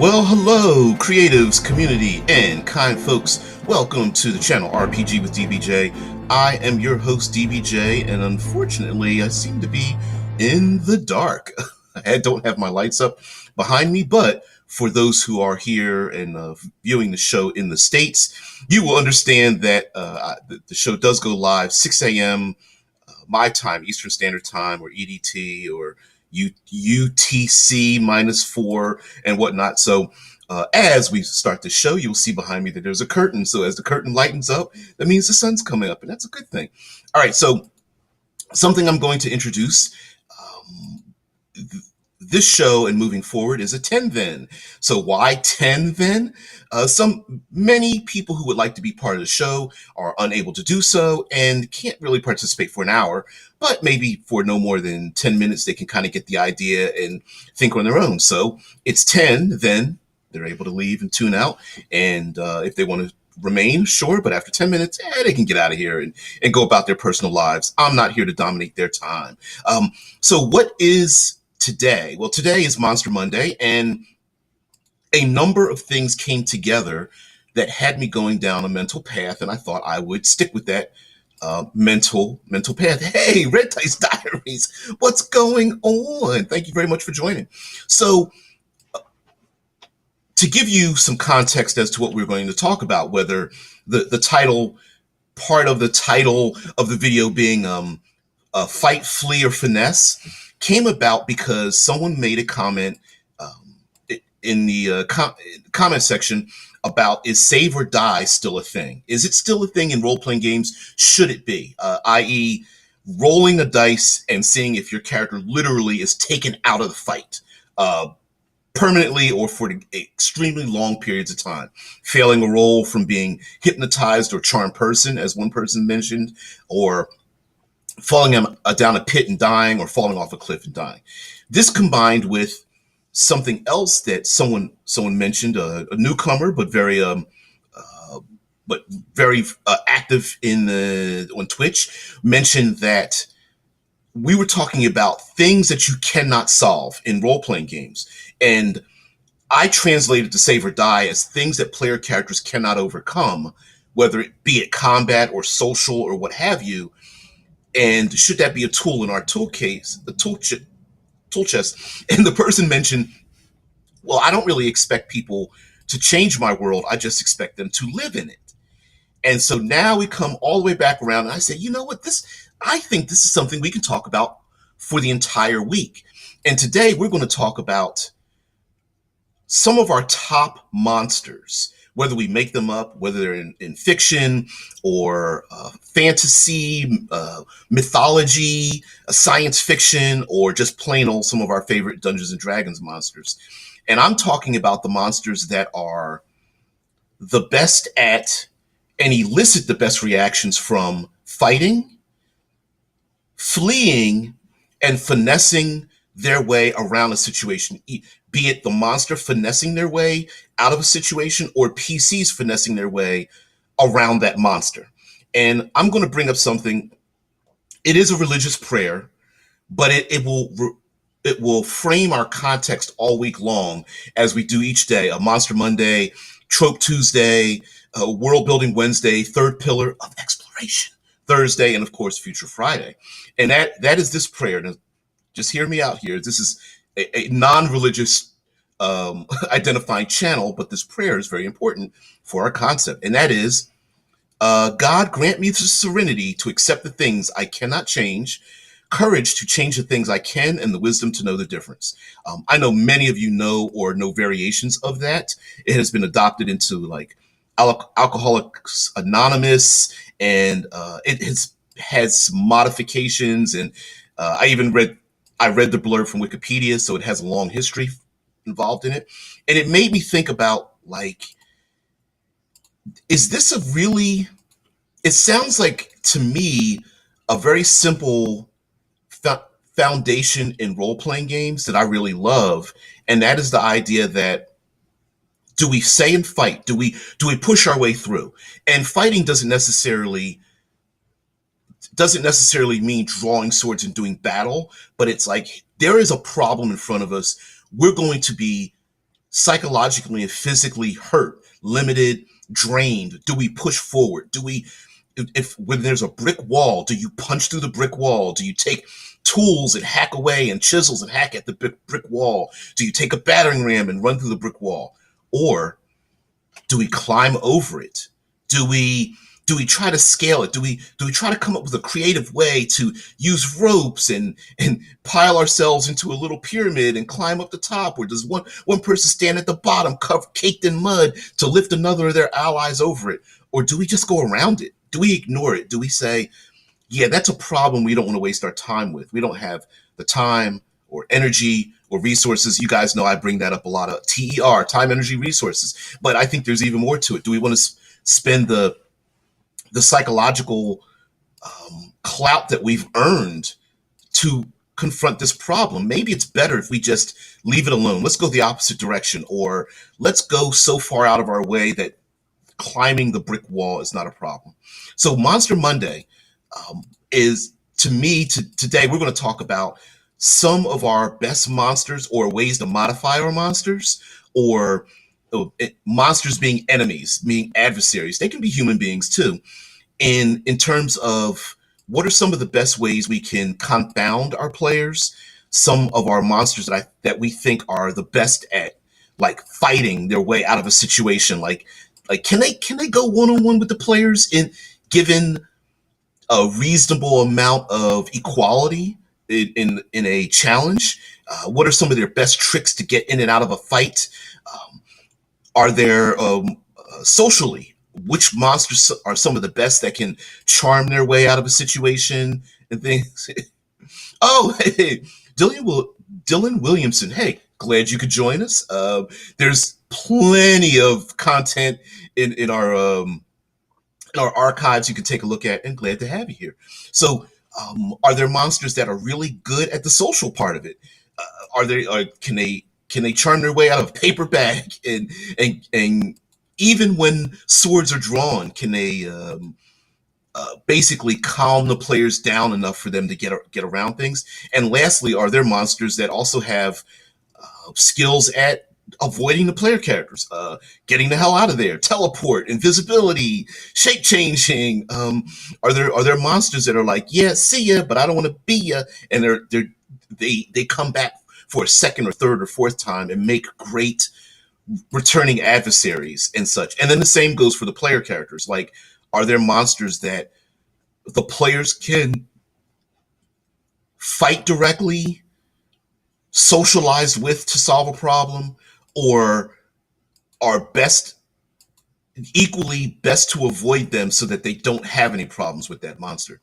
Well, hello, creatives, community, and kind folks. Welcome to the channel RPG with DBJ. I am your host, DBJ, and unfortunately, I seem to be in the dark. I don't have my lights up behind me, but for those who are here and viewing the show in the States, you will understand that the show does go live 6 a.m. My time, Eastern Standard Time, or EDT, or UTC -4 and whatnot. So as we start the show, you'll see behind me that there's a curtain. So as the curtain lightens up, that means the sun's coming up, and that's a good thing. All right, so something I'm going to introduce. This show and moving forward is a 10 then. So why 10 then? Many people who would like to be part of the show are unable to do so and can't really participate for an hour, but maybe for no more than 10 minutes, they can kind of get the idea and think on their own. So it's 10, then they're able to leave and tune out. And if they want to remain, sure, but after 10 minutes, they can get out of here and go about their personal lives. I'm not here to dominate their time. So what is today? Well, today is Monster Monday, and a number of things came together that had me going down a mental path, and I thought I would stick with that mental path. Hey, Red Dice Diaries, what's going on? Thank you very much for joining. So, to give you some context as to what we're going to talk about, whether the title, part of the title of the video being Fight, Flee, or Finesse, came about because someone made a comment in the comment section about, is save or die still a thing? Is it still a thing in role-playing games? Should it be? I.e., rolling the dice and seeing if your character literally is taken out of the fight permanently or for extremely long periods of time. Failing a roll from being hypnotized or charmed person, as one person mentioned, or falling down a pit and dying, or falling off a cliff and dying. This combined with something else that someone mentioned, a newcomer, but very active on Twitch, mentioned that we were talking about things that you cannot solve in role-playing games. And I translated to save or die as things that player characters cannot overcome, whether it be it combat or social or what have you. And should that be a tool in our tool chest? And the person mentioned, well, I don't really expect people to change my world. I just expect them to live in it. And so now we come all the way back around, and I say, you know what, I think this is something we can talk about for the entire week. And today we're going to talk about some of our top monsters, whether we make them up, whether they're in fiction or fantasy, mythology, science fiction, or just plain old some of our favorite Dungeons and Dragons monsters. And I'm talking about the monsters that are the best at and elicit the best reactions from fighting, fleeing, and finessing their way around a situation, be it the monster finessing their way out of a situation or PCs finessing their way around that monster. And I'm going to bring up something. It is a religious prayer, but it will frame our context all week long as we do each day. A Monster Monday, Trope Tuesday, World Building Wednesday, Third Pillar of Exploration Thursday, and of course Future Friday. And that is this prayer. Now, just hear me out here. This is a non-religious identifying channel, but this prayer is very important for our concept. And that is, God, grant me the serenity to accept the things I cannot change, courage to change the things I can, and the wisdom to know the difference. I know many of you know or know variations of that. It has been adopted into like Alcoholics Anonymous, and it has modifications. And I read the blurb from Wikipedia, so it has a long history involved in it. And it made me think about, like, is this it sounds like to me a very simple foundation in role-playing games that I really love. And that is the idea that, do we say and fight? Do we push our way through? And fighting doesn't necessarily mean drawing swords and doing battle, but it's like, there is a problem in front of us. We're going to be psychologically and physically hurt, limited, drained? Do we push forward? Do we, if when there's a brick wall, do you punch through the brick wall? Do you take tools and hack away and chisels and hack at the brick wall? Do you take a battering ram and run through the brick wall? Or do we climb over it? Do we try to scale it? Do we try to come up with a creative way to use ropes and pile ourselves into a little pyramid and climb up the top? Or does one person stand at the bottom, caked in mud, to lift another of their allies over it? Or do we just go around it? Do we ignore it? Do we say, yeah, that's a problem we don't want to waste our time with? We don't have the time or energy or resources. You guys know I bring that up a lot, of TER, time, energy, resources. But I think there's even more to it. Do we want to spend the psychological clout that we've earned to confront this problem? Maybe it's better if we just leave it alone. Let's go the opposite direction, or let's go so far out of our way that climbing the brick wall is not a problem. So Monster Monday is, to me, today we're going to talk about some of our best monsters, or ways to modify our monsters, or monsters being enemies, being adversaries. They can be human beings too. And in terms of what are some of the best ways we can confound our players, some of our monsters that we think are the best at, like, fighting their way out of a situation, like can they go one-on-one with the players in given a reasonable amount of equality in a challenge? What are some of their best tricks to get in and out of a fight? Are there socially, which monsters are some of the best that can charm their way out of a situation and things? Oh, hey, Dylan Williamson. Hey, glad you could join us. There's plenty of content in our archives you can take a look at, and glad to have you here. So, are there monsters that are really good at the social part of it? Can they charm their way out of a paper bag, and even when swords are drawn, can they basically calm the players down enough for them to get around things? And lastly, are there monsters that also have skills at avoiding the player characters, getting the hell out of there, teleport, invisibility, shape changing? Are there monsters that are like, yeah, see ya, but I don't want to be ya, and they come back for a second or third or fourth time and make great returning adversaries and such? And then the same goes for the player characters. Like, are there monsters that the players can fight directly, socialize with to solve a problem, or are equally best to avoid them so that they don't have any problems with that monster?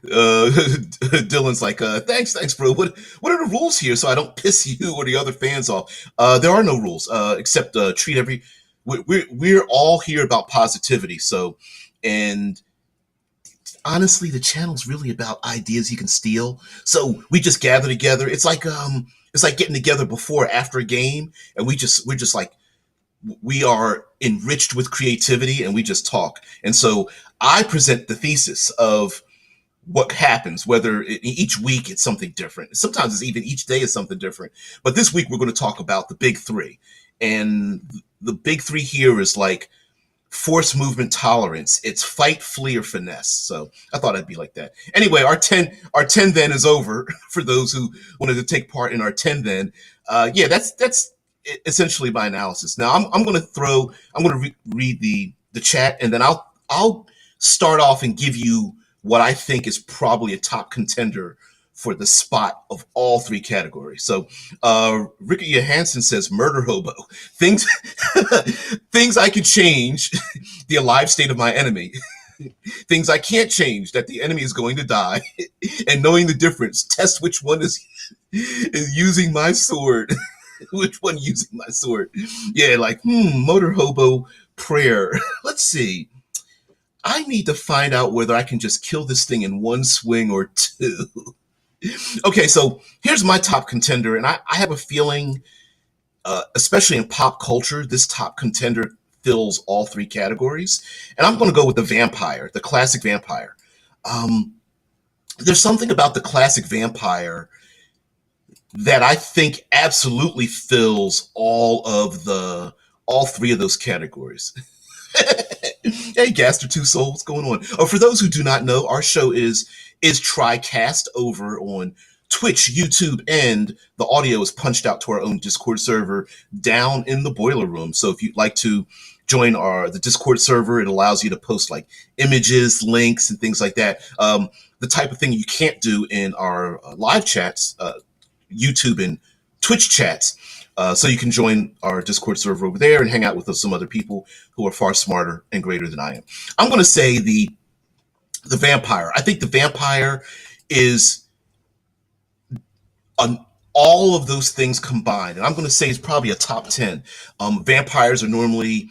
Dylan's like, thanks, bro. What are the rules here so I don't piss you or the other fans off? There are no rules, except treat every. We're all here about positivity. So, and honestly, the channel's really about ideas you can steal. So we just gather together. It's like getting together before or after a game, and we're just like, we are enriched with creativity, and we just talk. And so I present the thesis of what happens, whether each week it's something different. Sometimes it's even each day is something different. But this week we're going to talk about the big three. And the big three here is like force movement tolerance. It's fight, flee, or finesse. So I thought I'd be like that. Anyway, our ten then is over for those who wanted to take part in our 10 then. Yeah, that's essentially my analysis. Now I'm going to read the chat, and then I'll start off and give you what I think is probably a top contender for the spot of all three categories. So Ricky Johansson says murder hobo. Things things I can change, the alive state of my enemy. Things I can't change, that the enemy is going to die. And knowing the difference, test which one is using my sword. Which one using my sword? Yeah, like, motor hobo prayer. Let's see. I need to find out whether I can just kill this thing in one swing or two. Okay, so here's my top contender, and I have a feeling, especially in pop culture, this top contender fills all three categories. And I'm going to go with the vampire, the classic vampire. There's something about the classic vampire that I think absolutely fills all three of those categories. Hey, Gaster Two Souls, what's going on? Oh, for those who do not know, our show is TriCast over on Twitch, YouTube, and the audio is punched out to our own Discord server down in the boiler room. So if you'd like to join the Discord server, it allows you to post like images, links, and things like that. The type of thing you can't do in our live chats, YouTube and Twitch chats. So you can join our Discord server over there and hang out with some other people who are far smarter and greater than I am. I'm going to say the vampire. I think the vampire is on all of those things combined, and I'm going to say it's probably a top 10. Vampires are normally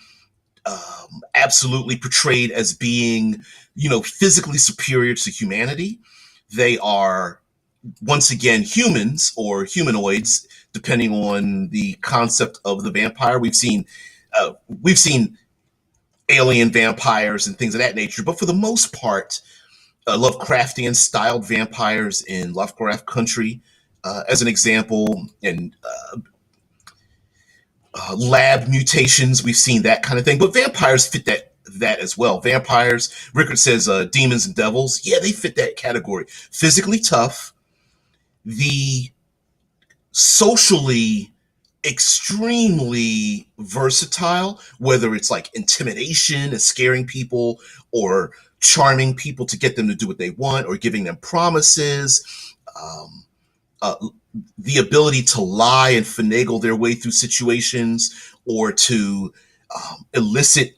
absolutely portrayed as being, physically superior to humanity. They are, once again, humans or humanoids, depending on the concept of the vampire. We've seen alien vampires and things of that nature, but for the most part, Lovecraftian styled vampires in Lovecraft Country, as an example, and lab mutations. We've seen that kind of thing, but vampires fit that as well. Vampires, Rickard says, demons and devils. Yeah, they fit that category. Physically tough, the socially extremely versatile, whether it's like intimidation and scaring people or charming people to get them to do what they want or giving them promises. Um, uh, the ability to lie and finagle their way through situations or to elicit,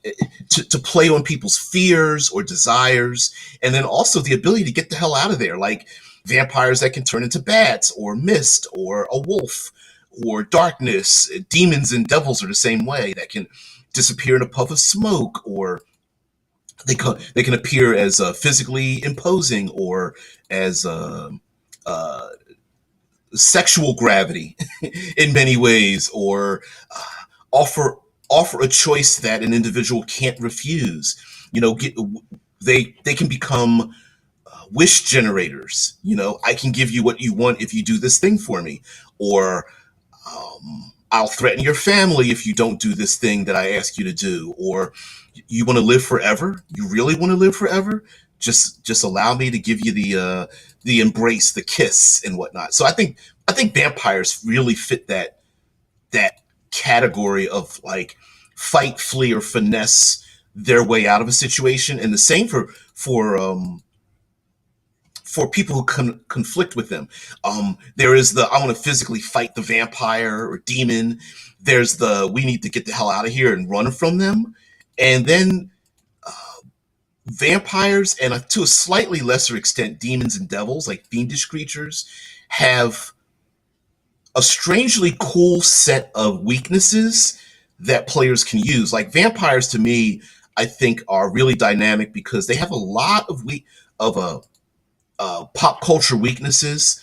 to play on people's fears or desires, and then also the ability to get the hell out of there, like vampires that can turn into bats or mist or a wolf or darkness. Demons and devils are the same way, that can disappear in a puff of smoke, or they can appear as physically imposing or as uh, sexual gravity in many ways, or offer offer a choice that an individual can't refuse. They can become wish generators. I can give you what you want if you do this thing for me, or I'll threaten your family if you don't do this thing that I ask you to do, or you want to live forever? You really want to live forever? Just allow me to give you the embrace, the kiss, and whatnot. So I think vampires really fit that category of like fight, flee, or finesse their way out of a situation, and the same for people who conflict with them. There is the I want to physically fight the vampire or demon. There's the we need to get the hell out of here and run from them. And then vampires, and to a slightly lesser extent, demons and devils, like fiendish creatures, have a strangely cool set of weaknesses that players can use. Like vampires, to me, I think are really dynamic because they have a lot of pop culture weaknesses,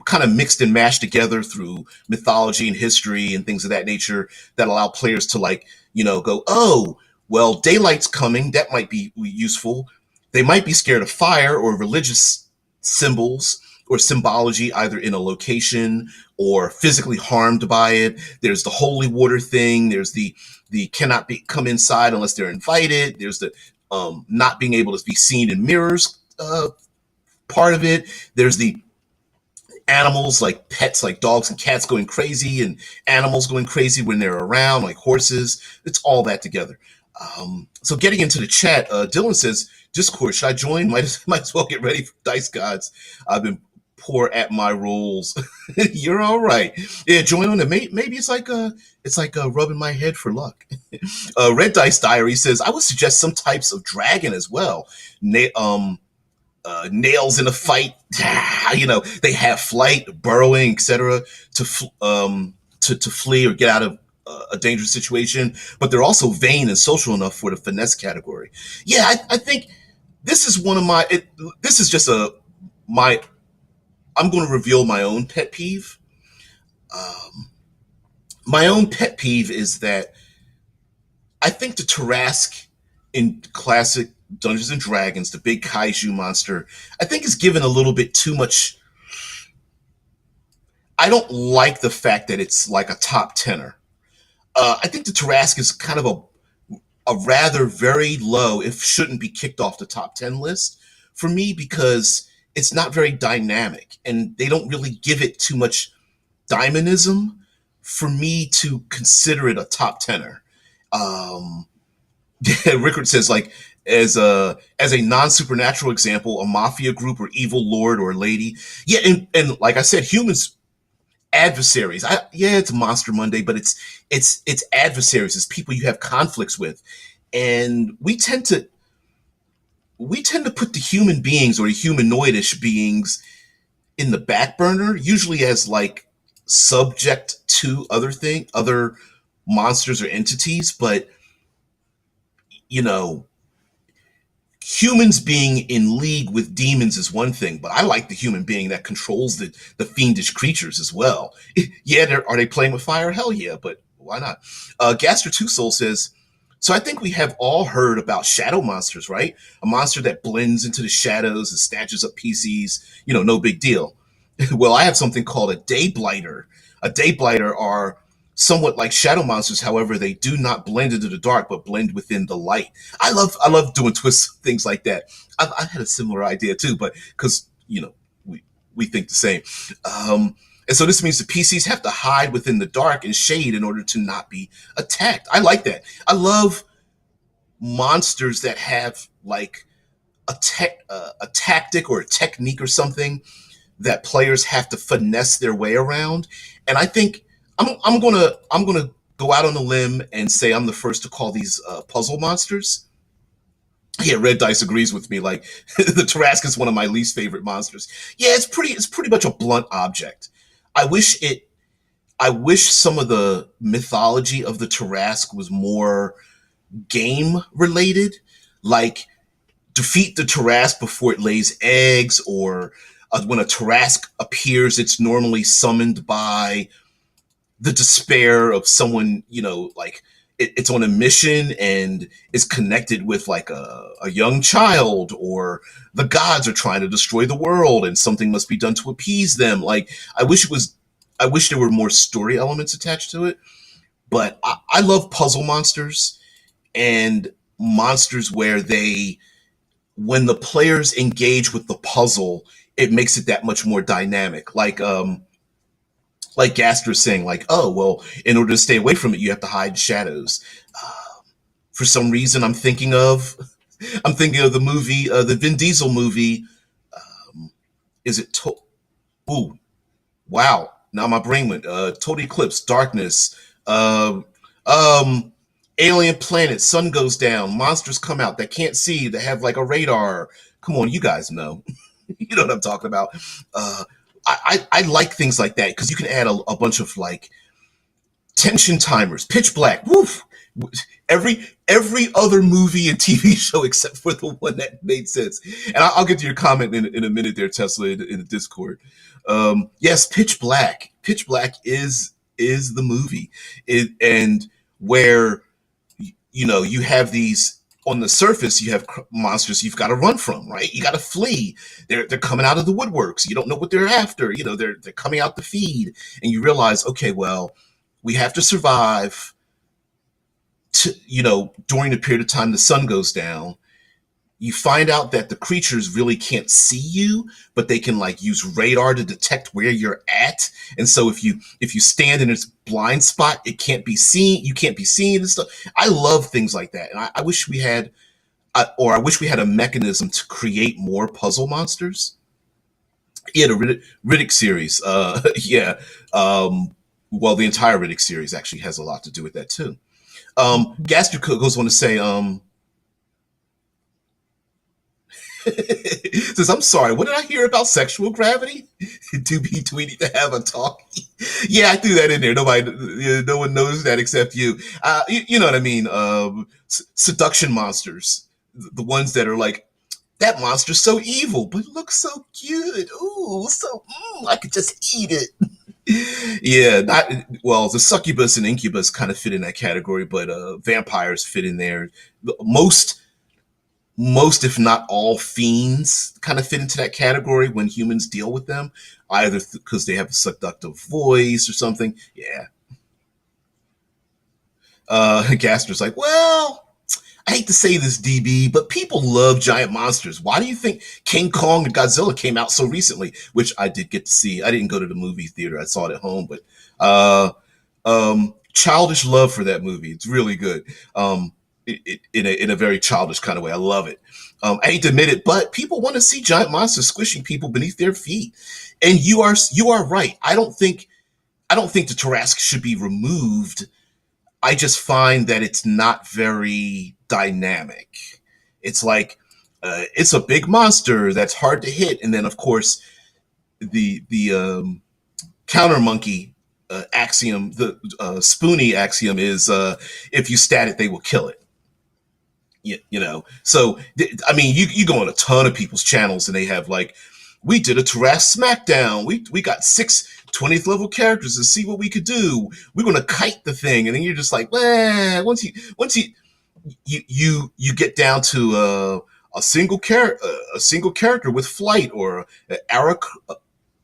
kind of mixed and mashed together through mythology and history and things of that nature, that allow players to, like, go, oh, well, daylight's coming. That might be useful. They might be scared of fire or religious symbols or symbology, either in a location or physically harmed by it. There's the holy water thing. There's the cannot be come inside unless they're invited. There's the not being able to be seen in mirrors part of it. There's the animals, like pets, like dogs and cats going crazy, and animals going crazy when they're around, like horses. It's all that together. So getting into the chat, Dylan says, Discord, should I join? Might as well get ready for Dice Gods. I've been poor at my rolls. You're all right. Yeah, join on it. Maybe it's like rubbing my head for luck. Red Dice Diary says, I would suggest some types of dragon as well. Nails in a fight. They have flight, burrowing, etc., to flee or get out of a dangerous situation. But they're also vain and social enough for the finesse category. Yeah, I think this is one of my. This is just my. I'm going to reveal my own pet peeve. Um, my own pet peeve is that I think the Tarask in classic Dungeons and Dragons, the big kaiju monster, I think is given a little bit too much. I don't like the fact that it's like a top tenor. I think the Tarrasque is kind of a rather very low, if shouldn't be kicked off the top 10 list for me, because it's not very dynamic and they don't really give it too much dynamism for me to consider it a top tenor. Um, Rickard says, like, as a non-supernatural example, a mafia group or evil lord or lady. Yeah, and like I said, humans adversaries. Yeah, it's Monster Monday, but it's adversaries. It's people you have conflicts with, and we tend to put the human beings or the humanoidish beings in the back burner, usually as like subject to other monsters or entities. But you know, humans being in league with demons is one thing, but I like the human being that controls the fiendish creatures as well. Yeah, are they playing with fire? Hell yeah, but why not? Gaster Two Soul says, so I think we have all heard about shadow monsters, right? A monster that blends into the shadows and snatches up PCs. No big deal. Well, I have something called a day blighter. A day blighter are somewhat like shadow monsters. However, they do not blend into the dark, but blend within the light. I love doing twists, things like that. I had a similar idea too, but because we think the same. And so this means the PCs have to hide within the dark and shade in order to not be attacked. I like that. I love monsters that have like a tactic or a technique or something that players have to finesse their way around. And I think I'm gonna go out on a limb and say I'm the first to call these puzzle monsters. Yeah, Red Dice agrees with me. Like the Tarrasque is one of my least favorite monsters. Yeah, it's pretty much a blunt object. I wish it. I wish some of the mythology of the Tarrasque was more game related, like defeat the Tarrasque before it lays eggs, or when a Tarrasque appears, it's normally summoned by the despair of someone, like it's on a mission and is connected with like a young child, or the gods are trying to destroy the world and something must be done to appease them. Like, I wish there were more story elements attached to it, but I love puzzle monsters and monsters where when the players engage with the puzzle, it makes it that much more dynamic. Like Gaster saying, like, oh well, in order to stay away from it, you have to hide in shadows. For some reason, I'm thinking of the movie, the Vin Diesel movie. Is it? Ooh, wow! Now my brain went. Total Eclipse, Darkness, uh, um, Alien Planet, Sun Goes Down, monsters come out that can't see, that have like a radar. Come on, you guys know. You know what I'm talking about. Uh, I like things like that because you can add a bunch of like tension timers, pitch black, woof. Every other movie and TV show except for the one that made sense. And I'll get to your comment in a minute there, Tesla, in the Discord. Yes, Pitch Black. Pitch Black is the movie, and where you have these. On the surface, you have monsters you've got to run from, right? You got to flee. They're coming out of the woodworks. You don't know what they're after. They're coming out the feed, and you realize, okay, well, we have to survive. During the period of time the sun goes down, you find out that the creatures really can't see you, but they can like use radar to detect where you're at. And so if you stand in its blind spot, it can't be seen. You can't be seen and stuff. I love things like that, and I wish we had, or I wish we had a mechanism to create more puzzle monsters. Yeah, the Riddick series. Yeah. Well, the entire Riddick series actually has a lot to do with that too. Gaster goes on to say, says, I'm sorry, what did I hear about sexual gravity? Do we need to have a talk? Yeah, I threw that in there. No one knows that except you. You know what I mean? Seduction monsters, the ones that are like, that monster's so evil, but looks so cute. Ooh, I could just eat it. Yeah, not well. The succubus and incubus kind of fit in that category, but vampires fit in there. Most most, if not all, fiends kind of fit into that category when humans deal with them, either because they have a seductive voice or something. Yeah. Gaster's like, well, I hate to say this, DB, but people love giant monsters. Why do you think King Kong and Godzilla came out so recently? Which I did get to see. I didn't go to the movie theater. I saw it at home, but childish love for that movie. It's really good. In a very childish kind of way. I love it. I hate to admit it, but people want to see giant monsters squishing people beneath their feet. And you are right. I don't think the thoracic should be removed. I just find that it's not very dynamic. It's like it's a big monster that's hard to hit, and then of course the counter monkey axiom, the spoony axiom is if you stat it, they will kill it. So I mean, you go on a ton of people's channels, and they have like, we did a Terras Smackdown. We got 6 20th level characters to see what we could do. We're gonna kite the thing, and then you're just like, well, once you get down to a single character with flight, or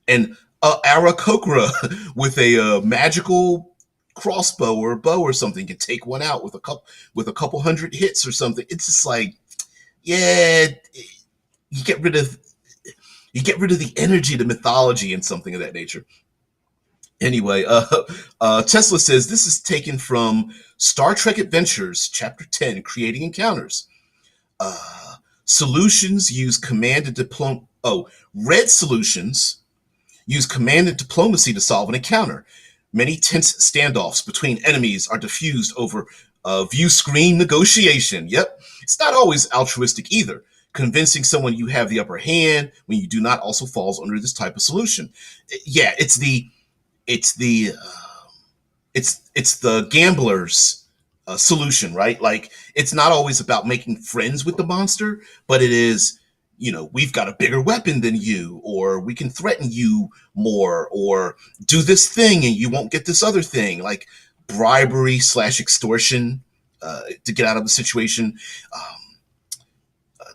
an Aarakocra with a magical crossbow or a bow or something, can take one out with a couple hundred hits or something. It's just like, yeah, you get rid of you get rid of the energy, the mythology, and something of that nature. Anyway, Tesla says this is taken from Star Trek Adventures, Chapter 10, Creating Encounters. Solutions use command and diplomacy. Oh, red solutions use command and diplomacy to solve an encounter. Many tense standoffs between enemies are diffused over view screen negotiation. Yep, it's not always altruistic either. Convincing someone you have the upper hand when you do not also falls under this type of solution. Yeah, it's the gambler's solution, right? Like, it's not always about making friends with the monster, but it is, we've got a bigger weapon than you, or we can threaten you more, or do this thing and you won't get this other thing, like bribery slash extortion to get out of the situation.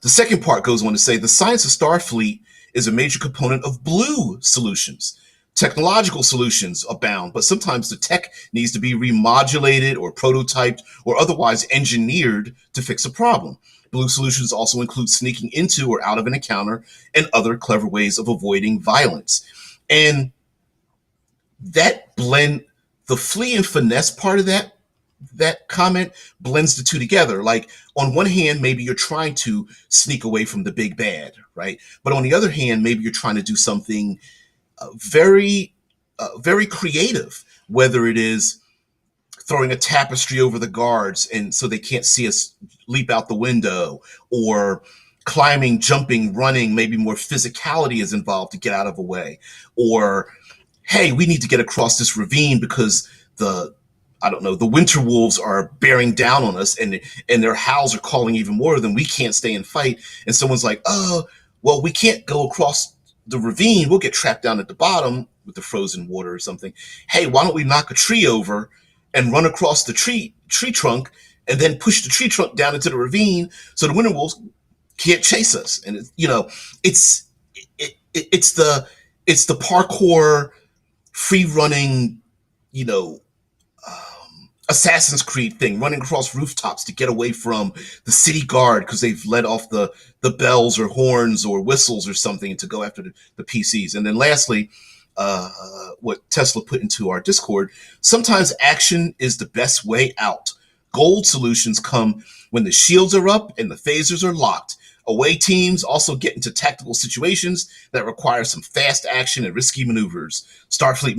The second part goes on to say the science of Starfleet is a major component of blue solutions. Technological solutions abound, but sometimes the tech needs to be remodulated or prototyped or otherwise engineered to fix a problem. Blue solutions also include sneaking into or out of an encounter and other clever ways of avoiding violence. And that blend, the flee and finesse part of that comment blends the two together. Like, on one hand, maybe you're trying to sneak away from the big bad, right? But on the other hand, maybe you're trying to do something very creative, whether it is throwing a tapestry over the guards and so they can't see us leap out the window, or climbing, jumping, running. Maybe more physicality is involved to get out of a way, or hey, we need to get across this ravine because the winter wolves are bearing down on us, and their howls are calling even more than we can't stay and fight. And someone's like, oh, well, we can't go across the ravine. We'll get trapped down at the bottom with the frozen water or something. Hey, why don't we knock a tree over and run across the tree trunk, and then push the tree trunk down into the ravine so the winter wolves can't chase us? And it's it's the parkour, free running, you know, Assassin's Creed thing, running across rooftops to get away from the city guard because they've let off the bells or horns or whistles or something to go after the PCs. And then lastly, what Tesla put into our Discord, sometimes action is the best way out. Gold solutions come when the shields are up and the phasers are locked. Away teams also get into tactical situations that require some fast action and risky maneuvers. Starfleet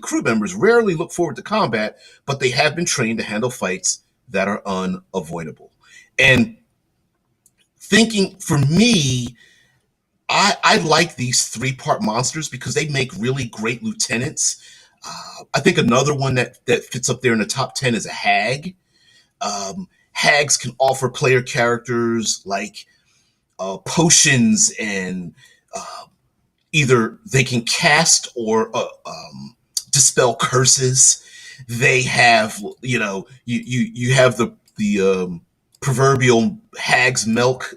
crew members rarely look forward to combat, but they have been trained to handle fights that are unavoidable. And thinking, for me, I like these 3-part monsters because they make really great lieutenants. I think another one that fits up there in the top 10 is a hag. Hags can offer player characters like potions, and either they can cast or dispel curses. They have, you have the proverbial hag's milk.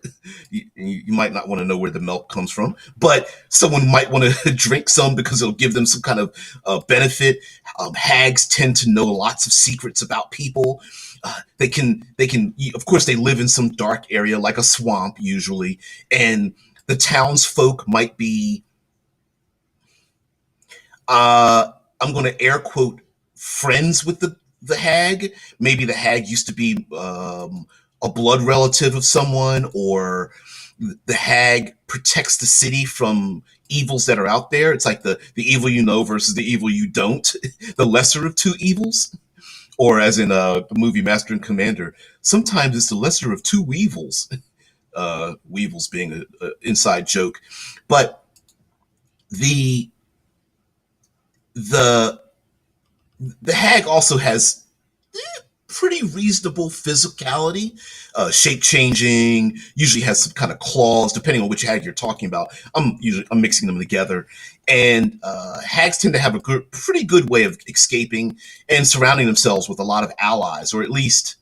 You might not want to know where the milk comes from, but someone might want to drink some because it'll give them some kind of benefit. Hags tend to know lots of secrets about people. Of course, they live in some dark area like a swamp usually, and the townsfolk might be, I'm going to air quote, friends with the hag. Maybe the hag used to be a blood relative of someone, or the hag protects the city from evils that are out there. It's like the evil you know versus the evil you don't, the lesser of two evils. Or as in the movie Master and Commander, sometimes it's the lesser of two weevils. Weevils being an inside joke, but the the the hag also has pretty reasonable physicality, shape changing. Usually has some kind of claws, depending on which hag you're talking about. I'm mixing them together, and hags tend to have a pretty good way of escaping and surrounding themselves with a lot of allies, or at least,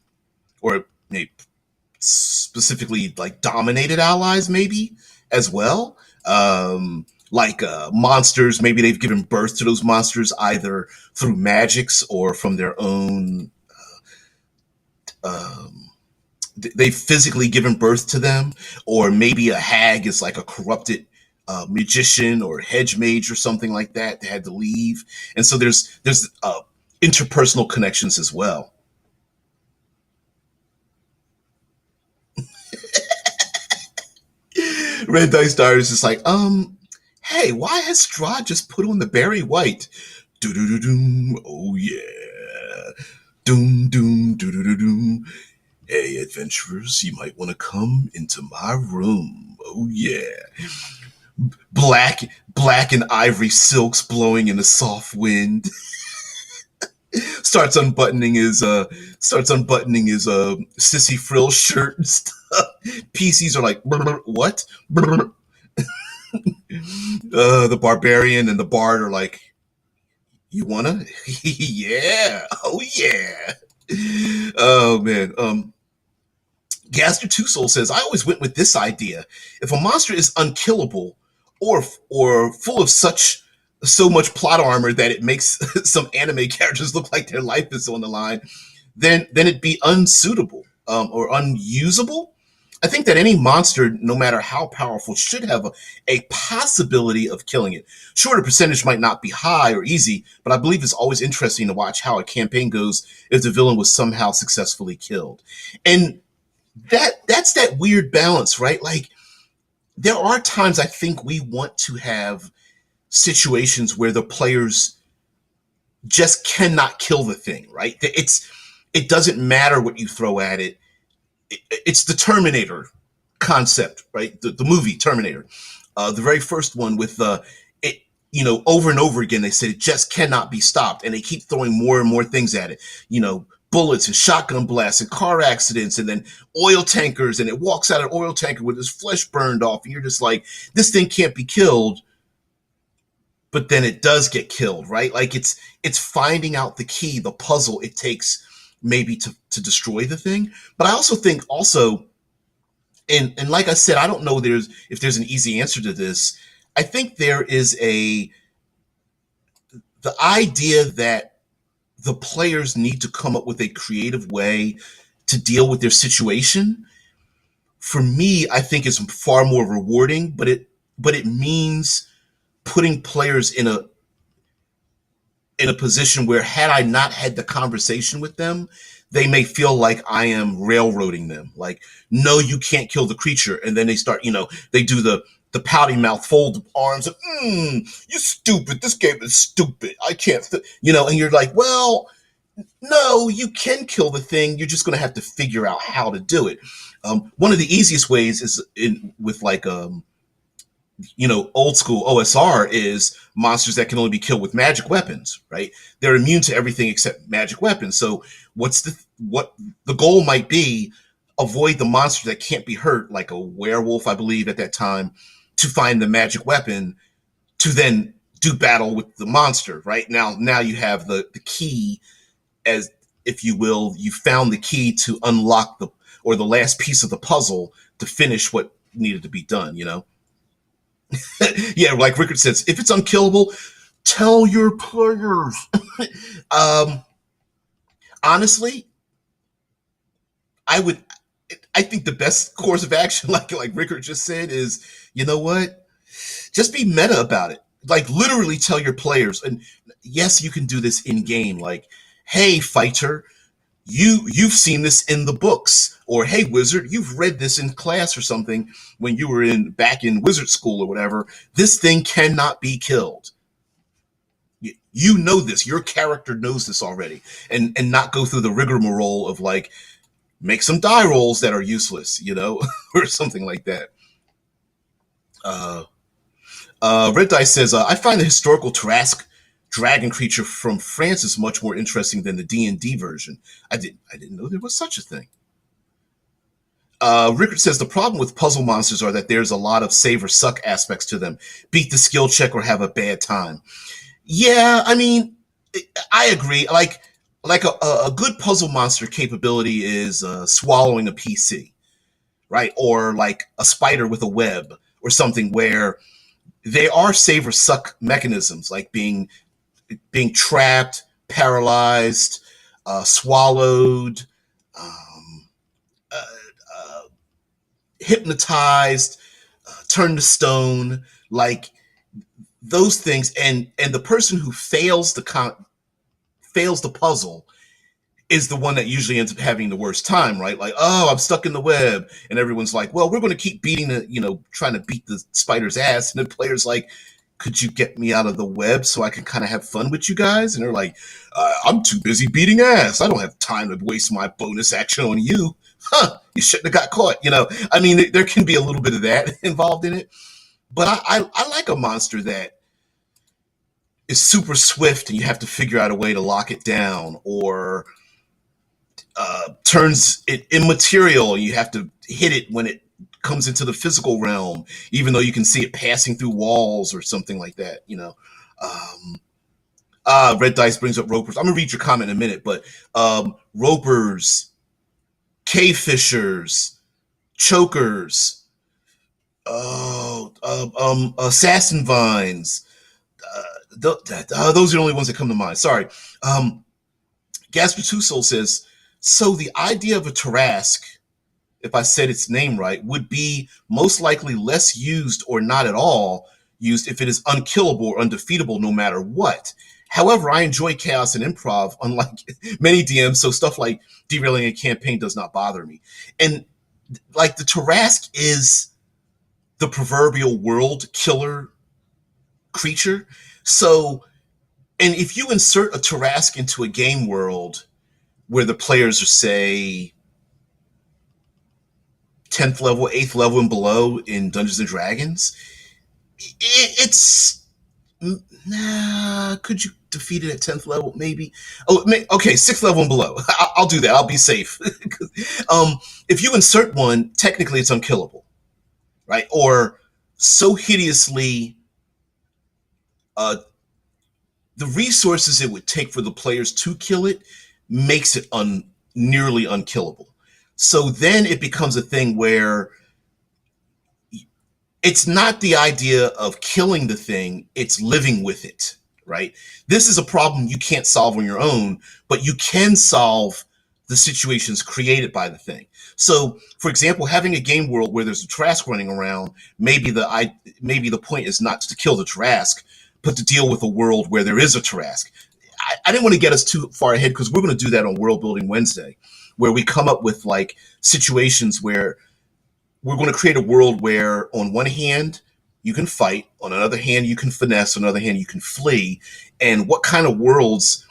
or maybe specifically like dominated allies, maybe as well. Like monsters, maybe they've given birth to those monsters either through magics or from their own. Um, they've physically given birth to them, or maybe a hag is like a corrupted magician or hedge mage or something like that. They had to leave, and so there's interpersonal connections as well. Red Dice Diaries is like, hey, why has Strahd just put on the Barry White? Do do do doom, oh yeah, doom doom do do do doom. Hey, adventurers, you might want to come into my room. Oh yeah, black and ivory silks blowing in the soft wind. starts unbuttoning his sissy frill shirt and stuff. PCs are like, what? The barbarian and the bard are like, you wanna? Yeah. Oh yeah. Oh man. Gaster Two Soul says, I always went with this idea. If a monster is unkillable or full of so much plot armor that it makes some anime characters look like their life is on the line, then it'd be unsuitable or unusable. I think that any monster, no matter how powerful, should have a possibility of killing it. Sure, the percentage might not be high or easy, but I believe it's always interesting to watch how a campaign goes if the villain was somehow successfully killed. And that's that weird balance, right? Like, there are times I think we want to have situations where the players just cannot kill the thing, right? It doesn't matter what you throw at it. It's the Terminator concept, right? The movie Terminator, the very first one with it. Over and over again, they said it just cannot be stopped, and they keep throwing more and more things at it. Bullets and shotgun blasts and car accidents, and then oil tankers, and it walks out of an oil tanker with his flesh burned off, and you're just like, this thing can't be killed. But then it does get killed, right? Like it's finding out the key, the puzzle it takes maybe to destroy the thing. But I also think and like I said, I don't know if there's an easy answer to this. I think there is the idea that the players need to come up with a creative way to deal with their situation. For me, I think is far more rewarding, but it means putting players in a position where, had I not had the conversation with them, they may feel like I am railroading them. Like, no, you can't kill the creature. And then they start, they do the pouty mouth, fold arms, and you stupid. This game is stupid. I can't, and you're like, well, no, you can kill the thing. You're just going to have to figure out how to do it. One of the easiest ways is with like, old school OSR is monsters that can only be killed with magic weapons, right? They're immune to everything except magic weapons. So what the goal might be, avoid the monster that can't be hurt, like a werewolf, I believe at that time, to find the magic weapon to then do battle with the monster, right? Now you have the key, as if you will, you found the key to unlock or the last piece of the puzzle to finish what needed to be done, you know? Yeah, like Rickard says, if it's unkillable, tell your players. um, Honestly, I would. I think the best course of action, like Rickard just said, is, you know what? Just be meta about it. Like literally tell your players, and yes, you can do this in game. Like, hey, fighter, you've seen this in the books, or hey, wizard, you've read this in class or something when you were in back in wizard school or whatever. This thing cannot be killed. You know this. Your character knows this already, and not go through the rigmarole of like make some die rolls that are useless, you know, or something like that. Uh, Red Dice says, I find the historical Tarrasque dragon creature from France is much more interesting than the D&D version. I didn't know there was such a thing. Rickard says the problem with puzzle monsters are that there's a lot of save or suck aspects to them. Beat the skill check or have a bad time. Yeah, I mean, I agree. Like a good puzzle monster capability is swallowing a PC, right? Or like a spider with a web or something where they are save or suck mechanisms, like being trapped, paralyzed, swallowed, um, uh, uh, hypnotized, turned to stone, like those things. And the person who fails the puzzle is the one that usually ends up having the worst time, right? Like, oh, I'm stuck in the web. And everyone's like, well, we're going to keep beating trying to beat the spider's ass. And the player's like, could you get me out of the web so I can kind of have fun with you guys? And they're like, I'm too busy beating ass. I don't have time to waste my bonus action on you. Huh, you shouldn't have got caught. I mean, there can be a little bit of that involved in it. But I like a monster that is super swift and you have to figure out a way to lock it down, or turns it immaterial. You have to hit it when it comes into the physical realm, even though you can see it passing through walls or something like that. Red Dice brings up ropers. I'm gonna read your comment in a minute, but ropers, cave fishers, chokers, assassin vines. Those are the only ones that come to mind. Sorry. Gasper Two Soul says, so the idea of a Tarrasque, if I said its name right, would be most likely less used or not at all used if it is unkillable or undefeatable no matter what. However, I enjoy chaos and improv, unlike many DMs, so stuff like derailing a campaign does not bother me. And like the Tarrasque is the proverbial world killer creature. So, and if you insert a Tarrasque into a game world where the players are, say, 10th level, 8th level and below in Dungeons and Dragons, it's could you defeat it at 10th level? Maybe. Okay, 6th level and below. I'll do that. I'll be safe. If you insert one, technically it's unkillable, right? Or so hideously, the resources it would take for the players to kill it makes it nearly unkillable. So then it becomes a thing where it's not the idea of killing the thing, it's living with it, right? This is a problem you can't solve on your own, but you can solve the situations created by the thing. So, for example, having a game world where there's a Tarrasque running around, maybe the point is not to kill the Tarrasque, but to deal with a world where there is a Tarrasque. I didn't want to get us too far ahead because we're going to do that on World Building Wednesday, where we come up with like situations where we're going to create a world where on one hand you can fight, on another hand you can finesse, on another hand you can flee. And what kind of worlds,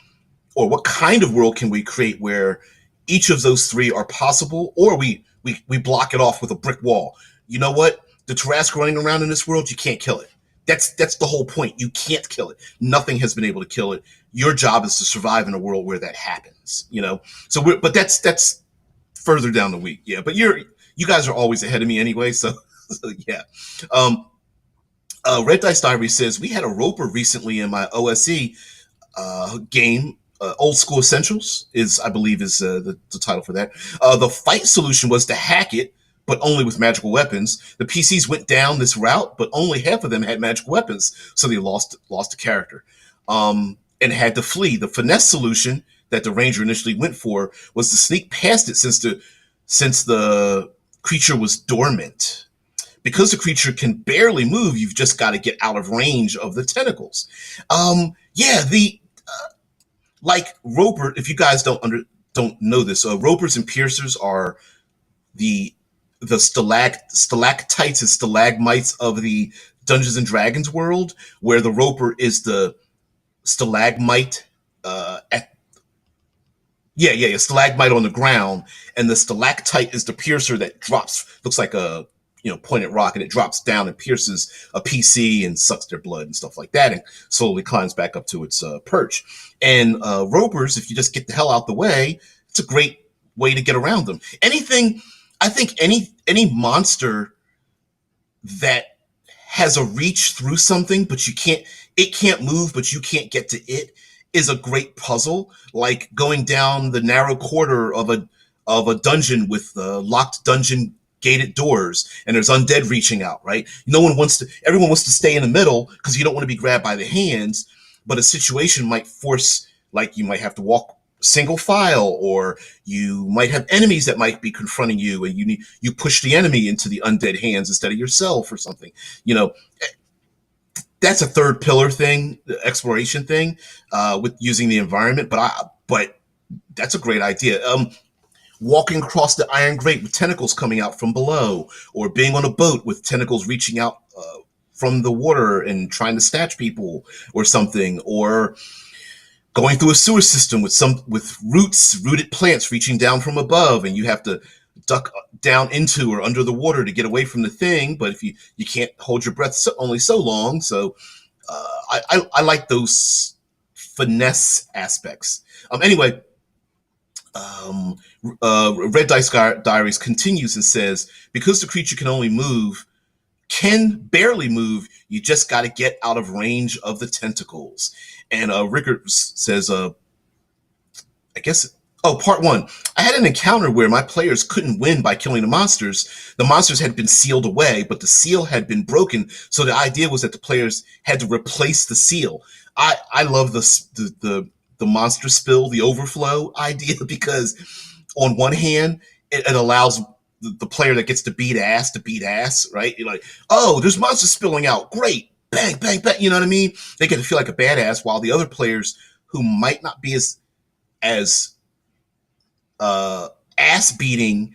or what kind of world can we create where each of those three are possible, or we block it off with a brick wall? You know what? The Tarrasque running around in this world, you can't kill it. That's the whole point. You can't kill it. Nothing has been able to kill it. Your job is to survive in a world where that happens. So but that's further down the week. Yeah, but you guys are always ahead of me anyway. So yeah. Red Dice Diary says we had a roper recently in my OSE game Old School Essentials is, I believe, is the title for that. The fight solution was to hack it, but only with magical weapons. The PCs went down this route, but only half of them had magical weapons, so they lost a character, and had to flee. The finesse solution that the Ranger initially went for was to sneak past it since the creature was dormant. Because the creature can barely move, you've just got to get out of range of the tentacles. Yeah, the like Roper. If you guys don't know this, Ropers and Piercers are the stalactites and stalagmites of the Dungeons and Dragons world, where the Roper is the stalagmite at yeah, stalagmite on the ground, and the stalactite is the piercer that drops, looks like a pointed rock, and it drops down and pierces a PC and sucks their blood and stuff like that, and slowly climbs back up to its perch. And ropers, if you just get the hell out the way, it's a great way to get around them. I think any monster that has a reach through something, but it can't move, but you can't get to it, is a great puzzle. Like going down the narrow corridor of a dungeon with locked dungeon gated doors, and there's undead reaching out. Right? Everyone wants to stay in the middle because you don't want to be grabbed by the hands. But a situation might force, like you might have to walk single file, or you might have enemies that might be confronting you, and you push the enemy into the undead hands instead of yourself or something. That's a third pillar thing, the exploration thing, with using the environment. But that's a great idea. Walking across the iron grate with tentacles coming out from below, or being on a boat with tentacles reaching out from the water and trying to snatch people or something, or going through a sewer system with rooted plants reaching down from above, and you have to duck down into or under the water to get away from the thing. But if you can't hold your breath only so long. So I like those finesse aspects. Anyway, Red Dice Diaries continues and says, because the creature can barely move, you just got to get out of range of the tentacles. And Rickard says, I guess, part one. I had an encounter where my players couldn't win by killing the monsters. The monsters had been sealed away, but the seal had been broken. So the idea was that the players had to replace the seal. I love the monster spill, the overflow idea, because on one hand, it allows the player that gets to beat ass, right? You're like, oh, there's monsters spilling out. Great. Bang, bang, bang. You know what I mean? They get to feel like a badass, while the other players who might not be as ass beating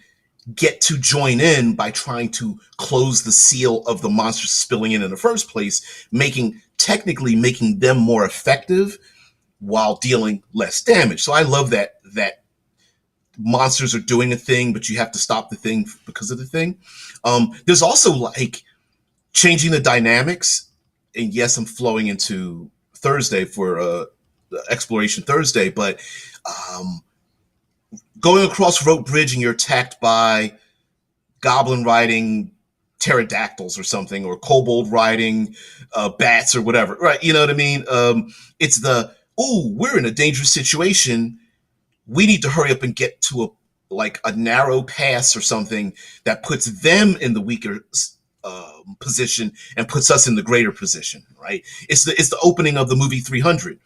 get to join in by trying to close the seal of the monsters spilling in the first place, technically making them more effective while dealing less damage. So I love that monsters are doing a thing, but you have to stop the thing because of the thing. There's also like changing the dynamics. And yes, I'm flowing into Thursday for Exploration Thursday, but going across Rope Bridge and you're attacked by goblin riding pterodactyls or something, or kobold riding bats or whatever, right? You know what I mean? It's we're in a dangerous situation. We need to hurry up and get to a narrow pass or something that puts them in the weaker position and puts us in the greater position, right? It's the opening of the movie 300.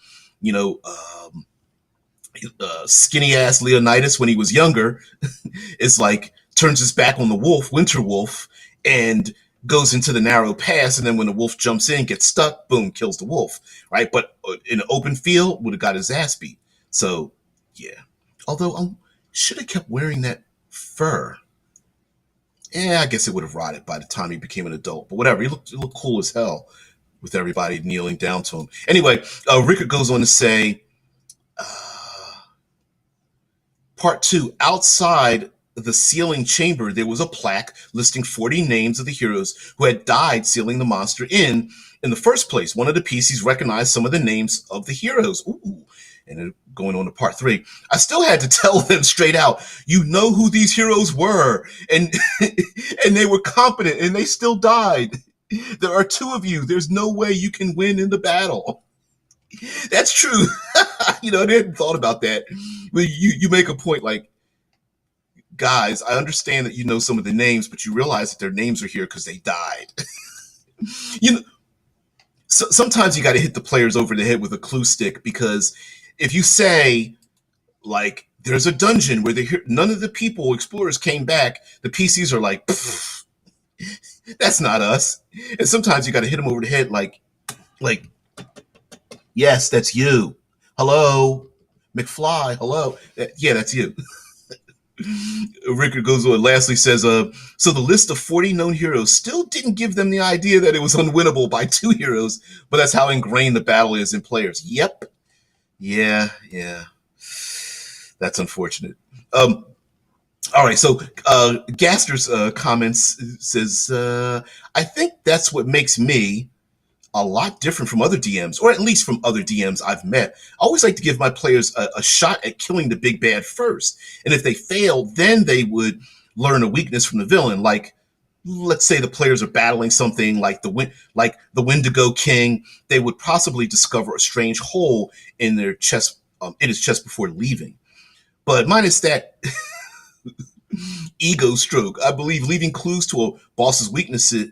Skinny ass Leonidas, when he was younger, is like turns his back on the wolf, Winter Wolf, and goes into the narrow pass, and then when the wolf jumps in, gets stuck, boom, kills the wolf, right? But in an open field, would have got his ass beat. So yeah, although I should have kept wearing that fur. Yeah, I guess it would have rotted by the time he became an adult. But whatever, he looked cool as hell with everybody kneeling down to him. Anyway, Rickard goes on to say, part two, outside the sealing chamber, there was a plaque listing 40 names of the heroes who had died sealing the monster in the first place. One of the PCs recognized some of the names of the heroes. Ooh. And then going on to part three, I still had to tell them straight out, you know who these heroes were, and and they were competent, and they still died. There are two of you. There's no way you can win in the battle. That's true. They hadn't thought about that. But you make a point like, guys, I understand that you know some of the names, but you realize that their names are here because they died. you know, sometimes you got to hit the players over the head with a clue stick, because if you say, like, there's a dungeon where none of the explorers came back, the PCs are like, that's not us. And sometimes you got to hit them over the head like, yes, that's you. Hello, McFly. Hello. Yeah, that's you. Rickard goes on. Lastly says, so the list of 40 known heroes still didn't give them the idea that it was unwinnable by 2 heroes, but that's how ingrained the battle is in players. Yep. Yeah. That's unfortunate. All right, so Gaster's comments says, I think that's what makes me a lot different from other DMs, or at least from other DMs I've met. I always like to give my players a shot at killing the big bad first. And if they fail, then they would learn a weakness from the villain. Like, let's say the players are battling something like the Wendigo King. They would possibly discover a strange hole in their chest, in his chest before leaving. But minus that ego stroke, I believe leaving clues to a boss's weaknesses,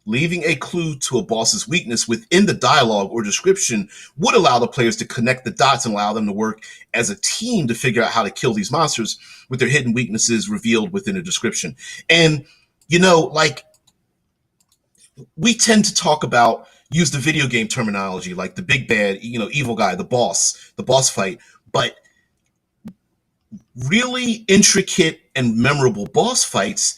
leaving a clue to a boss's weakness within the dialogue or description would allow the players to connect the dots and allow them to work as a team to figure out how to kill these monsters with their hidden weaknesses revealed within a description. And, like, we tend to use the video game terminology, like the big bad, evil guy, the boss fight, but really intricate and memorable boss fights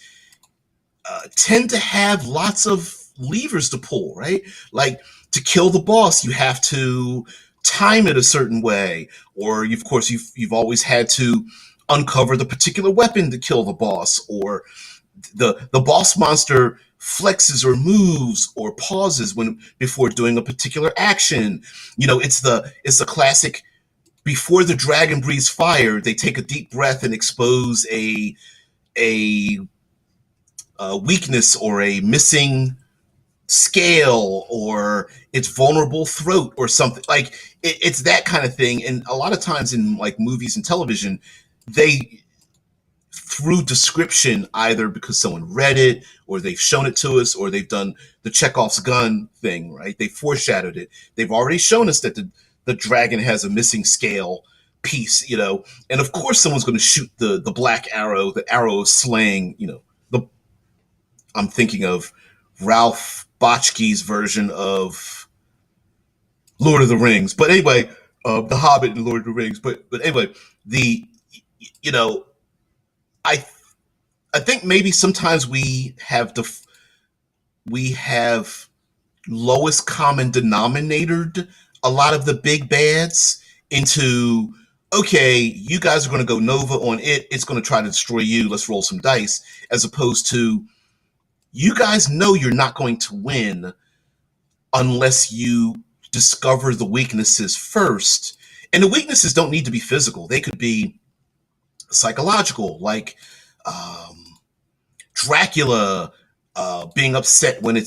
tend to have lots of levers to pull, right? Like, to kill the boss, you have to time it a certain way, or of course you've always had to uncover the particular weapon to kill the boss, or the boss monster flexes or moves or pauses before doing a particular action. It's the classic, before the dragon breathes fire, they take a deep breath and expose a weakness or a missing scale or its vulnerable throat or something. Like, it's that kind of thing. And a lot of times in like movies and television, they, through description, either because someone read it or they've shown it to us or they've done the Chekhov's gun thing, right? They foreshadowed it. They've already shown us that the dragon has a missing scale piece, and of course someone's going to shoot the black arrow, the arrow of slaying, I'm thinking of Ralph Bakshi's version of Lord of the Rings. But anyway, The Hobbit and Lord of the Rings. But anyway, I think maybe sometimes we have lowest common denominated a lot of the big bads into, okay, you guys are going to go Nova on it. It's going to try to destroy you. Let's roll some dice, as opposed to, you guys know you're not going to win unless you discover the weaknesses first. And the weaknesses don't need to be physical. They could be psychological, like Dracula being upset when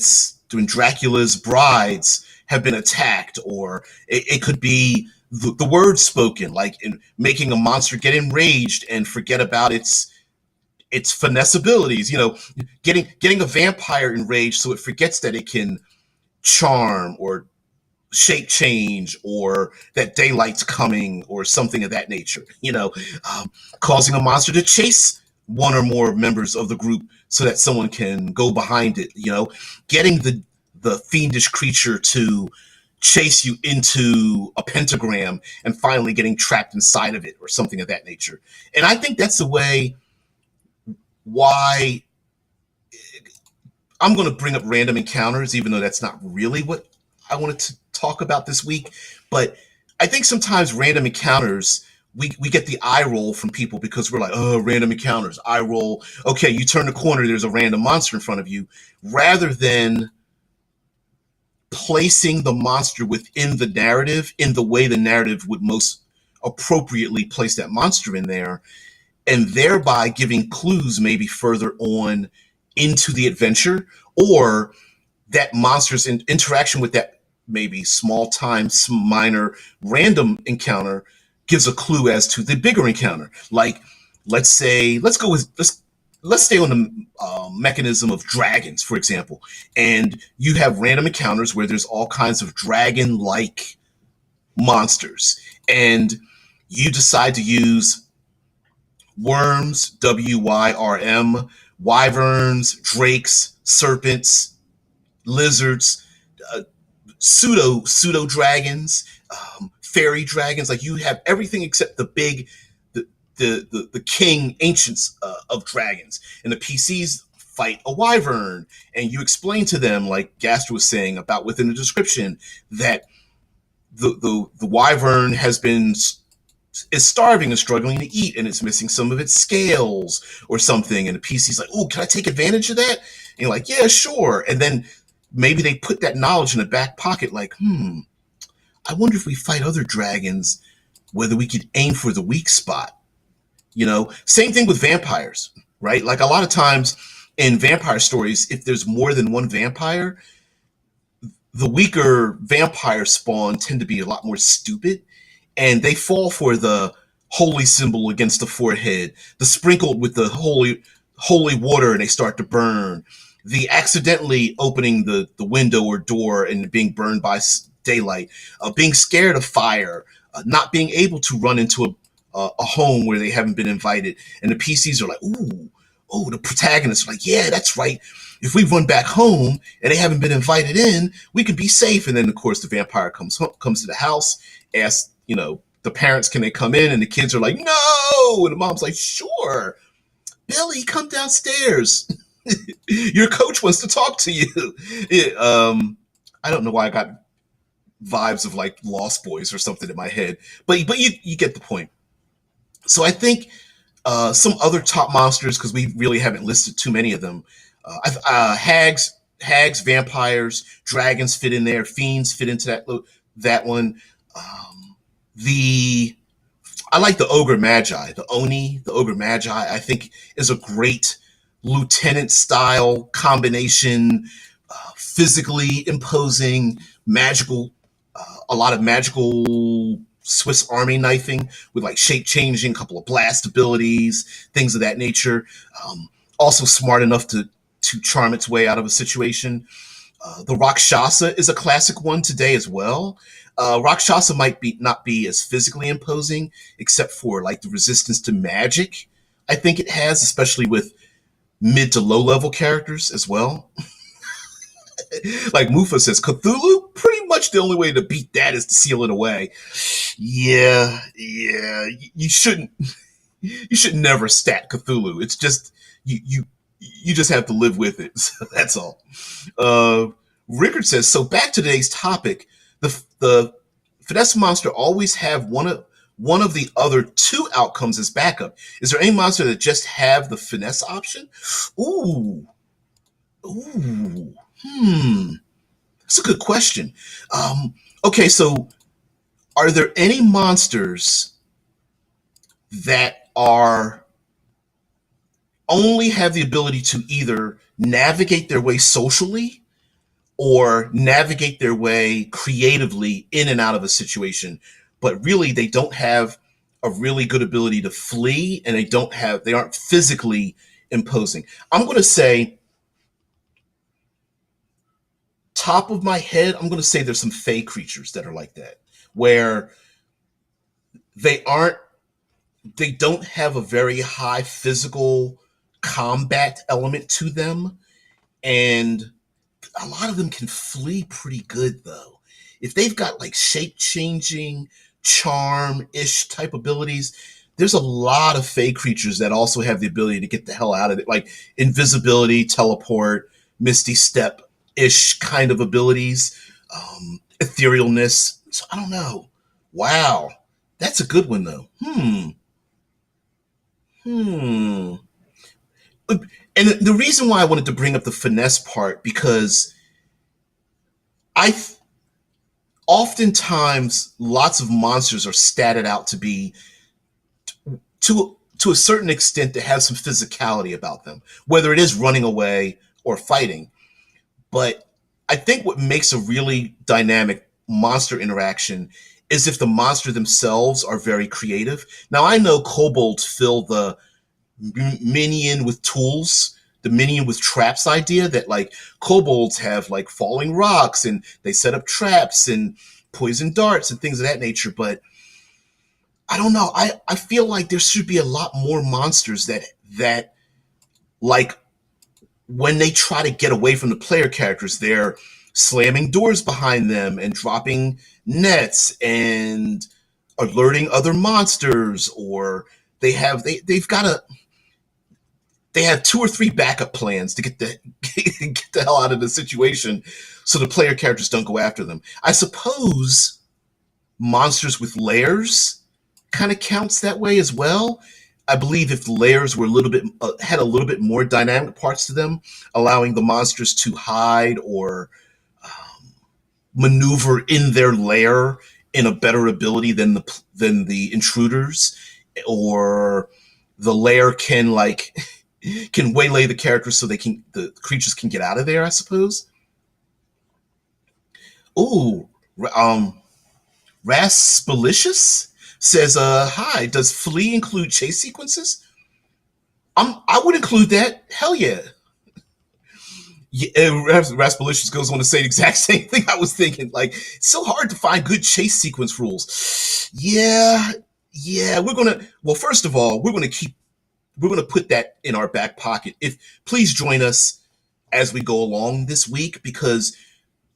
Dracula's brides have been attacked, or it could be the words spoken, like in making a monster get enraged and forget about its finesse abilities, getting a vampire enraged so it forgets that it can charm or shape change, or that daylight's coming, or something of that nature, causing a monster to chase one or more members of the group so that someone can go behind it, getting the fiendish creature to chase you into a pentagram and finally getting trapped inside of it, or something of that nature. And I think that's the way why I'm going to bring up random encounters, even though that's not really what I wanted to talk about this week. But I think sometimes random encounters, we get the eye roll from people because we're like, oh, random encounters, eye roll. Okay, you turn the corner, there's a random monster in front of you, rather than placing the monster within the narrative in the way the narrative would most appropriately place that monster in there, and thereby giving clues maybe further on into the adventure, or that monster's interaction with that maybe small time, minor, random encounter gives a clue as to the bigger encounter. Like, let's stay on the mechanism of dragons, for example. And you have random encounters where there's all kinds of dragon-like monsters, and you decide to use worms, WYRM, wyverns, drakes, serpents, lizards, uh, pseudo dragons, fairy dragons. Like, you have everything except the big, the king ancients of dragons. And the PCs fight a wyvern, and you explain to them, like Gaster was saying about within the description, that the wyvern is starving and struggling to eat, and it's missing some of its scales or something. And the PC's like, "Oh, can I take advantage of that?" And you're like, "Yeah, sure." And then maybe they put that knowledge in the back pocket, like, I wonder if we fight other dragons, whether we could aim for the weak spot. Same thing with vampires, right? Like, a lot of times in vampire stories, if there's more than one vampire, the weaker vampire spawn tend to be a lot more stupid, and they fall for the holy symbol against the forehead, the sprinkled with the holy water, and they start to burn, the accidentally opening the window or door and being burned by daylight, being scared of fire, not being able to run into a home where they haven't been invited. And the PCs are like, ooh, oh, the protagonists are like, yeah, that's right. If we run back home and they haven't been invited in, we can be safe. And then, of course, the vampire comes to the house, asks, the parents, can they come in? And the kids are like, no. And the mom's like, sure. Billy, come downstairs. Your coach wants to talk to you. I don't know why I got vibes of like Lost Boys or something in my head, but you get the point. So I think some other top monsters, because we really haven't listed too many of them. Hags, vampires, dragons fit in there. Fiends fit into that one. The I like the ogre magi, the oni, the ogre magi. I think is a great lieutenant style combination, physically imposing, magical, a lot of magical Swiss Army knifing with like shape changing, couple of blast abilities, things of that nature. Also smart enough to charm its way out of a situation. The Rakshasa is a classic one today as well. Rakshasa might not be as physically imposing, except for like the resistance to magic. I think it has, especially with mid to low level characters as well. Like Mufa says, Cthulhu, pretty much the only way to beat that is to seal it away. Yeah, you shouldn't. You should never stat Cthulhu. It's just you just have to live with it. So that's all. Rickard says, so back to today's topic. The finesse monster always have one of the other two outcomes as backup. Is there any monster that just have the finesse option? Ooh. That's a good question. Okay, so are there any monsters that are only have the ability to either navigate their way socially or navigate their way creatively in and out of a situation, but really they don't have a really good ability to flee, and they aren't physically imposing? I'm going to say, top of my head, I'm going to say there's some fey creatures that are like that, where they don't have a very high physical combat element to them, and a lot of them can flee pretty good though. If they've got like shape changing, charm ish type abilities, there's a lot of fey creatures that also have the ability to get the hell out of it, like invisibility, teleport, misty step ish kind of abilities, etherealness. So I don't know. Wow, that's a good one though. And the reason why I wanted to bring up the finesse part, because I oftentimes lots of monsters are statted out to be to a certain extent to have some physicality about them, whether it is running away or fighting. But I think what makes a really dynamic monster interaction is if the monster themselves are very creative. Now I know kobolds fill the minion with tools, the minion with traps idea, that like kobolds have like falling rocks and they set up traps and poison darts and things of that nature. But I don't know. I feel like there should be a lot more monsters that like when they try to get away from the player characters, they're slamming doors behind them and dropping nets and alerting other monsters, or they've got a they have two or three backup plans to get the get the hell out of the situation so the player characters don't go after them. I suppose monsters with layers kind of counts that way as well. I believe if the layers were a little bit had a little bit more dynamic parts to them, allowing the monsters to hide or maneuver in their lair in a better ability than the intruders, or the lair can like can waylay the characters so the creatures can get out of there, I suppose. Ooh, um, Raspalicious says, hi, does Flea include chase sequences? I would include that. Hell yeah. Yeah, Raspalicious goes on to say the exact same thing I was thinking. Like, it's so hard to find good chase sequence rules. Yeah, well, first of all, we're gonna put that in our back pocket. If please join us as we go along this week, because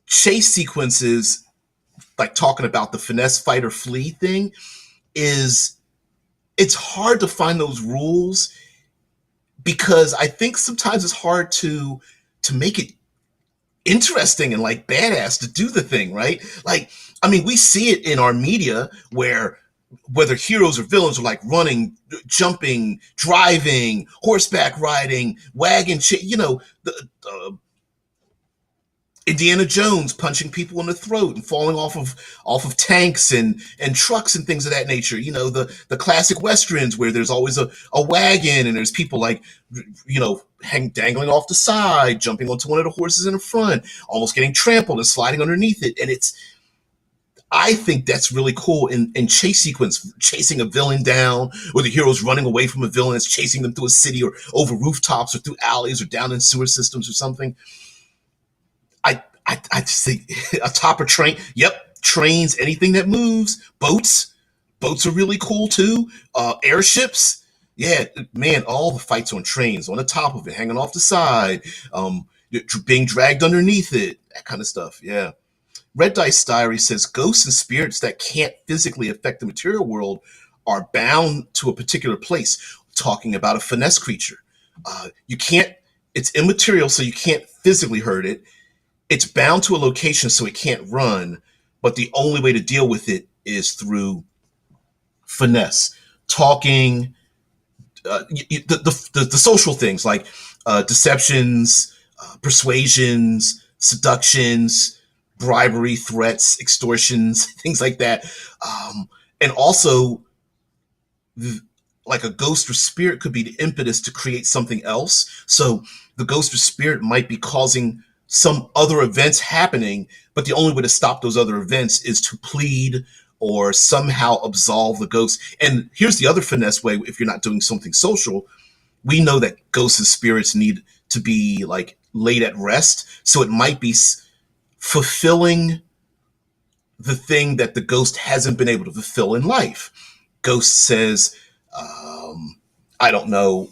chase sequences, like talking about the finesse fight or flee thing, is it's hard to find those rules because I think sometimes it's hard to make it interesting and like badass to do the thing, right? Like, I mean, we see it in our media where whether heroes or villains are like running, jumping, driving, horseback riding, wagon, the Indiana Jones punching people in the throat and falling off of tanks and trucks and things of that nature. The classic westerns where there's always a wagon and there's people like dangling off the side, jumping onto one of the horses in the front, almost getting trampled and sliding underneath it. And I think that's really cool in chase sequence, chasing a villain down, or the hero's running away from a villain that's chasing them through a city or over rooftops or through alleys or down in sewer systems or something. I just think atop a train. Yep, trains, anything that moves. Boats are really cool too. Airships. Yeah, man, all the fights on trains, on the top of it, hanging off the side, being dragged underneath it, that kind of stuff. Yeah. Red Dice Diary says ghosts and spirits that can't physically affect the material world are bound to a particular place. Talking about a finesse creature, you can't. It's immaterial, so you can't physically hurt it. It's bound to a location, so it can't run. But the only way to deal with it is through finesse, talking, the social things like deceptions, persuasions, seductions, bribery, threats, extortions, things like that, and also like a ghost or spirit could be the impetus to create something else. So the ghost or spirit might be causing some other events happening, but the only way to stop those other events is to plead or somehow absolve the ghost. And here's the other finesse way: if you're not doing something social, we know that ghosts and spirits need to be like laid at rest. So it might be fulfilling the thing that the ghost hasn't been able to fulfill in life. Ghost says, I don't know,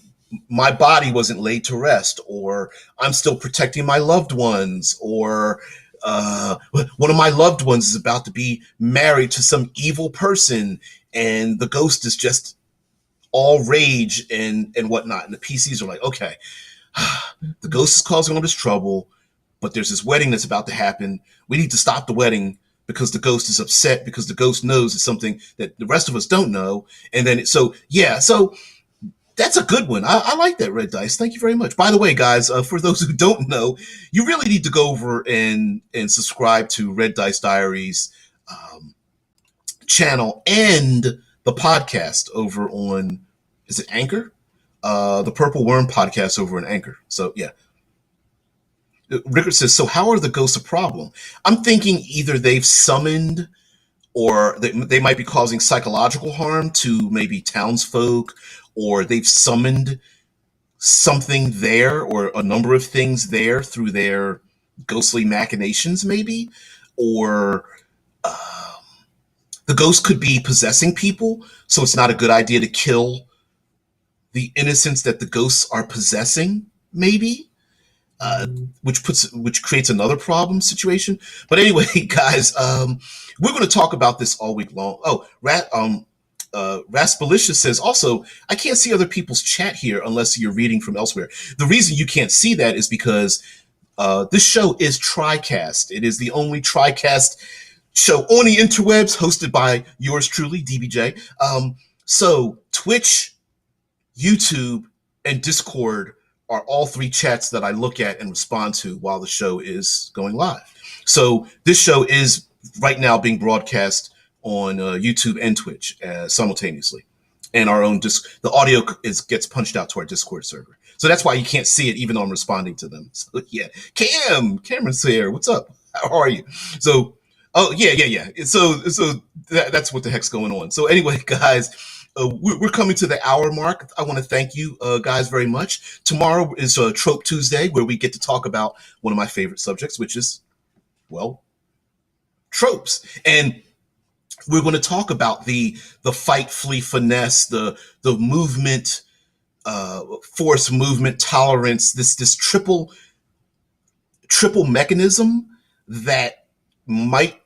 my body wasn't laid to rest, or I'm still protecting my loved ones, or one of my loved ones is about to be married to some evil person, and the ghost is just all rage and whatnot. And the PCs are like, okay, the ghost is causing all this trouble, but there's this wedding that's about to happen. We need to stop the wedding because the ghost is upset, because the ghost knows it's something that the rest of us don't know. And then, so that's a good one. I like that, Red Dice. Thank you very much. By the way, guys, for those who don't know, you really need to go over and subscribe to Red Dice Diaries channel and the podcast over on, is it Anchor? The Purple Worm podcast over on Anchor. So yeah. Rickard says, so how are the ghosts a problem? I'm thinking either they've summoned or they might be causing psychological harm to maybe townsfolk, or they've summoned something there or a number of things there through their ghostly machinations, maybe, or the ghost could be possessing people, so it's not a good idea to kill the innocents that the ghosts are possessing, maybe. Which creates another problem situation. But anyway, guys, we're going to talk about this all week long. Oh, Raspalicious says also, I can't see other people's chat here unless you're reading from elsewhere. The reason you can't see that is because this show is TriCast. It is the only TriCast show on the interwebs, hosted by yours truly, DBJ. So Twitch, YouTube, and Discord are all three chats that I look at and respond to while the show is going live. So this show is right now being broadcast on YouTube and Twitch simultaneously, and our own the audio gets punched out to our Discord server. So that's why you can't see it, even though I'm responding to them. So yeah, Cameron's here. What's up? How are you? So, oh yeah. So that's what the heck's going on. So anyway, guys. We're coming to the hour mark. I want to thank you guys very much. Tomorrow is Trope Tuesday, where we get to talk about one of my favorite subjects, which is, well, tropes. And we're going to talk about the fight, flee, finesse, the movement, force, movement, tolerance, this triple mechanism that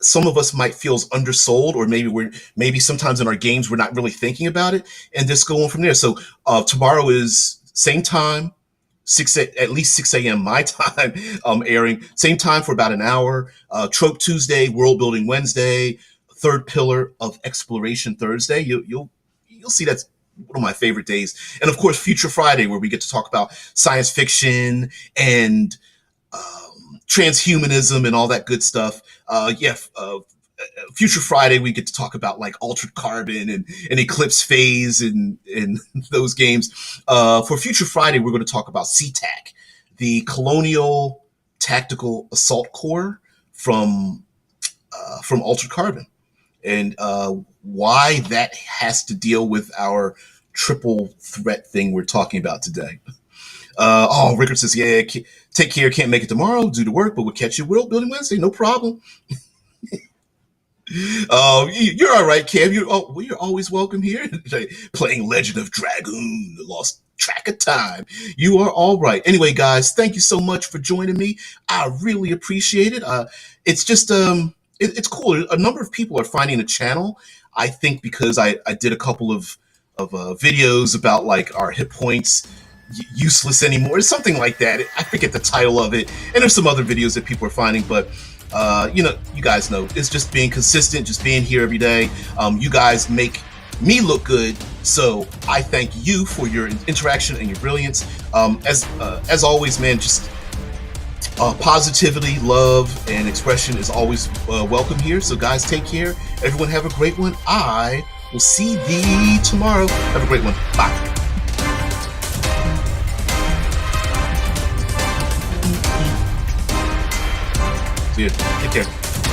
some of us might feel is undersold, or maybe sometimes in our games we're not really thinking about it, and just go on from there. So tomorrow is same time, at least 6 a.m. my time, airing same time for about an hour. Trope Tuesday, World Building Wednesday, Third Pillar of Exploration Thursday. You'll see that's one of my favorite days, and of course Future Friday, where we get to talk about science fiction and transhumanism and all that good stuff. Future Friday, we get to talk about like Altered Carbon and Eclipse Phase and those games. For Future Friday, we're going to talk about CTAC, the Colonial Tactical Assault Corps from Altered Carbon, and why that has to deal with our triple threat thing we're talking about today. Rickard says, yeah, take care. Can't make it tomorrow due to work, but we'll catch you World Building Wednesday. No problem. You're all right, Cam. You're always welcome here. Playing Legend of Dragoon, lost track of time. You are all right. Anyway, guys, thank you so much for joining me. I really appreciate it. It's just it's cool. A number of people are finding the channel. I think because I did a couple of videos about like our hit points useless anymore, something like that. I forget the title of it, and there's some other videos that people are finding, but you guys know, it's just being consistent, just being here every day. You guys make me look good, so I thank you for your interaction and your brilliance. As always, man, just positivity, love, and expression is always welcome here. So guys, take care. Everyone have a great one. I will see thee tomorrow. Have a great one. Bye. See you. Take care.